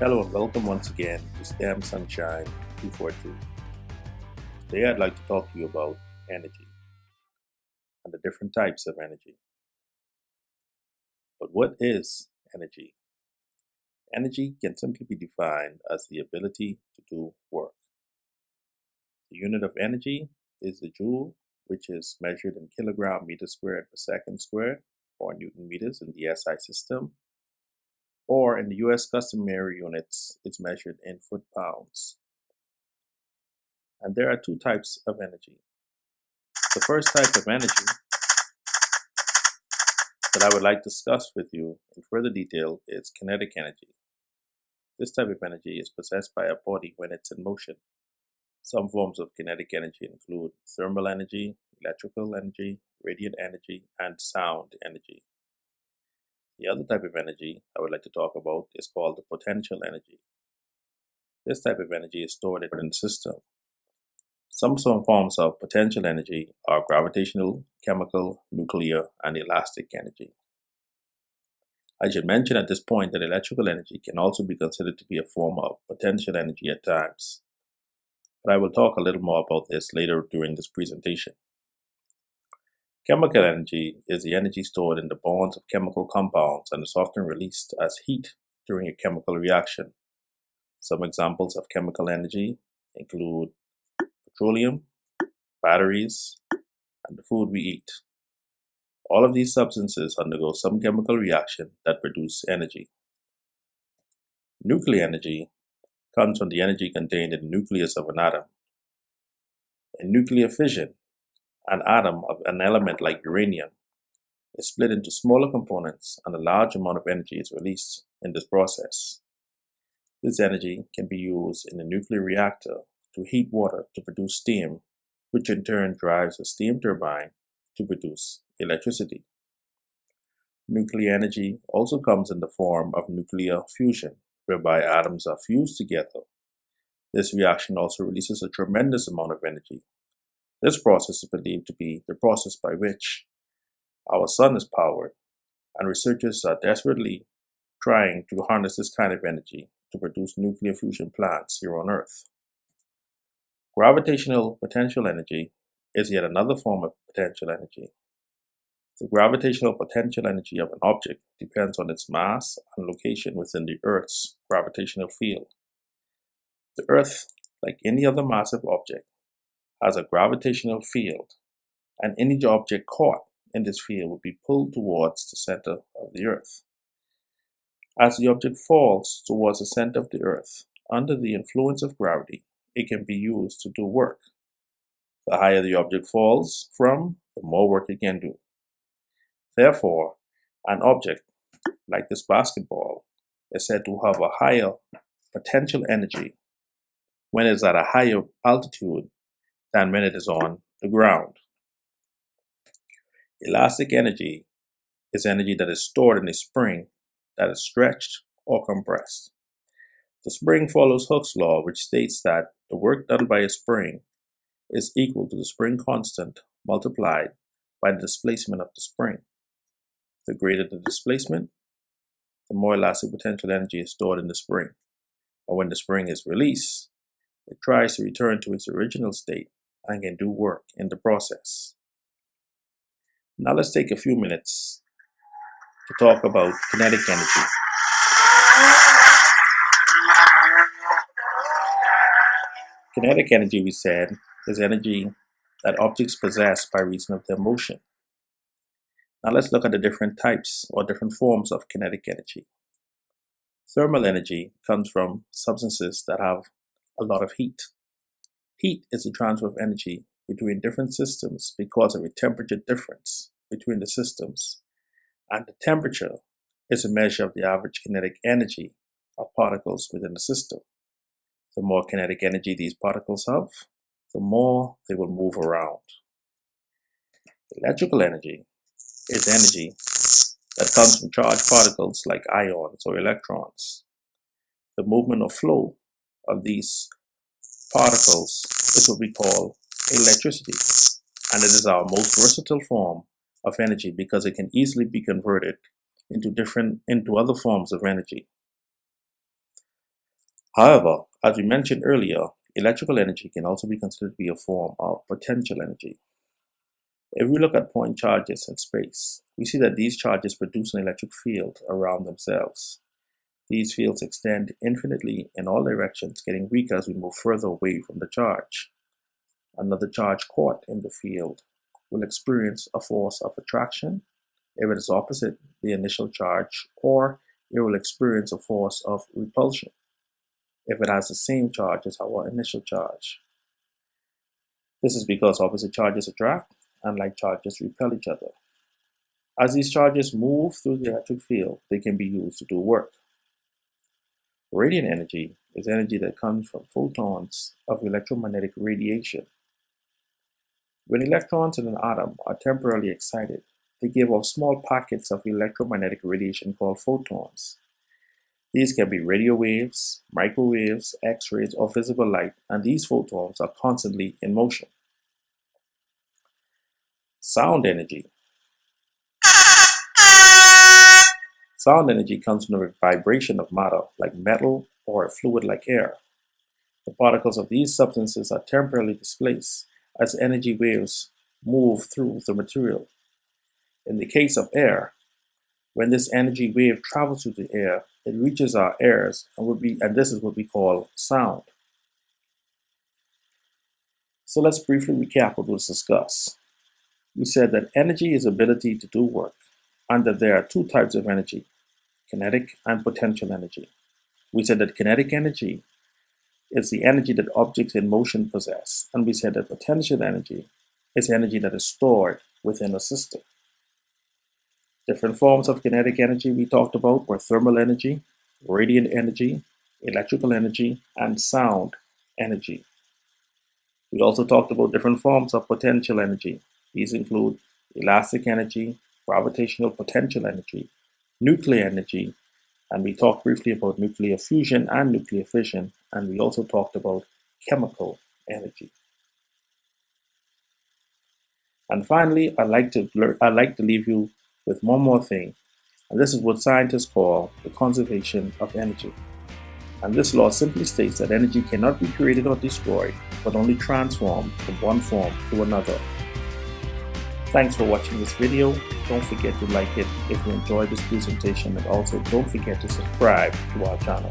Hello and welcome once again to STEM Sunshine 242. Today I'd like to talk to you about energy and the different types of energy. But what is energy? Energy can simply be defined as the ability to do work. The unit of energy is the joule, which is measured in kilogram meters squared per second squared, or Newton meters in the SI system, or in the US customary units, it's measured in foot pounds. And there are two types of energy. The first type of energy that I would like to discuss with you in further detail is kinetic energy. This type of energy is possessed by a body when it's in motion. Some forms of kinetic energy include thermal energy, electrical energy, radiant energy, and sound energy. The other type of energy I would like to talk about is called the potential energy. This type of energy is stored in the system. Some forms of potential energy are gravitational, chemical, nuclear, and elastic energy. I should mention at this point that electrical energy can also be considered to be a form of potential energy at times, but I will talk a little more about this later during this presentation. Chemical energy is the energy stored in the bonds of chemical compounds and is often released as heat during a chemical reaction. Some examples of chemical energy include petroleum, batteries, and the food we eat. All of these substances undergo some chemical reaction that produce energy. Nuclear energy comes from the energy contained in the nucleus of an atom. In nuclear fission, an atom of an element like uranium is split into smaller components and a large amount of energy is released in this process. This energy can be used in a nuclear reactor to heat water to produce steam, which in turn drives a steam turbine to produce electricity. Nuclear energy also comes in the form of nuclear fusion, whereby atoms are fused together. This reaction also releases a tremendous amount of energy. This process is believed to be the process by which our sun is powered, and researchers are desperately trying to harness this kind of energy to produce nuclear fusion plants here on Earth. Gravitational potential energy is yet another form of potential energy. The gravitational potential energy of an object depends on its mass and location within the Earth's gravitational field. The Earth, like any other massive object, has a gravitational field, and any object caught in this field would be pulled towards the center of the Earth. As the object falls towards the center of the Earth, under the influence of gravity, it can be used to do work. The higher the object falls from, the more work it can do. Therefore, an object like this basketball is said to have a higher potential energy when it is at a higher altitude than when it is on the ground. Elastic energy is energy that is stored in a spring that is stretched or compressed. The spring follows Hooke's law, which states that the work done by a spring is equal to the spring constant multiplied by the displacement of the spring. The greater the displacement, the more elastic potential energy is stored in the spring. And when the spring is released, it tries to return to its original state and can do work in the process. Now let's take a few minutes to talk about kinetic energy. Kinetic energy, we said, is energy that objects possess by reason of their motion. Now let's look at the different types or different forms of kinetic energy. Thermal energy comes from substances that have a lot of heat. Heat is the transfer of energy between different systems because of a temperature difference between the systems, and the temperature is a measure of the average kinetic energy of particles within the system. The more kinetic energy these particles have, the more they will move around. Electrical energy is energy that comes from charged particles like ions or electrons. The movement or flow of these particles is what we call electricity, and it is our most versatile form of energy because it can easily be converted into other forms of energy. However, as we mentioned earlier, electrical energy can also be considered to be a form of potential energy. If we look at point charges in space, we see that these charges produce an electric field around themselves. These fields extend infinitely in all directions, getting weaker as we move further away from the charge. Another charge caught in the field will experience a force of attraction if it is opposite the initial charge, or it will experience a force of repulsion if it has the same charge as our initial charge. This is because opposite charges attract and like charges repel each other. As these charges move through the electric field, they can be used to do work. Radiant energy is energy that comes from photons of electromagnetic radiation. When electrons in an atom are temporarily excited, they give off small packets of electromagnetic radiation called photons. These can be radio waves, microwaves, X-rays, or visible light, and these photons are constantly in motion. Sound energy. Sound energy comes from the vibration of matter, like metal, or a fluid like air. The particles of these substances are temporarily displaced as energy waves move through the material. In the case of air, when this energy wave travels through the air, it reaches our ears and this is what we call sound. So let's briefly recap what was discussed. We said that energy is ability to do work, and that there are two types of energy, kinetic and potential energy. We said that kinetic energy is the energy that objects in motion possess, and we said that potential energy is energy that is stored within a system. Different forms of kinetic energy we talked about were thermal energy, radiant energy, electrical energy, and sound energy. We also talked about different forms of potential energy. These include elastic energy, gravitational potential energy, nuclear energy, and we talked briefly about nuclear fusion and nuclear fission, and we also talked about chemical energy. And finally, I'd like to leave you with one more thing, and this is what scientists call the conservation of energy. And this law simply states that energy cannot be created or destroyed, but only transformed from one form to another. Thanks for watching this video. Don't forget to like it if you enjoyed this presentation, and also don't forget to subscribe to our channel.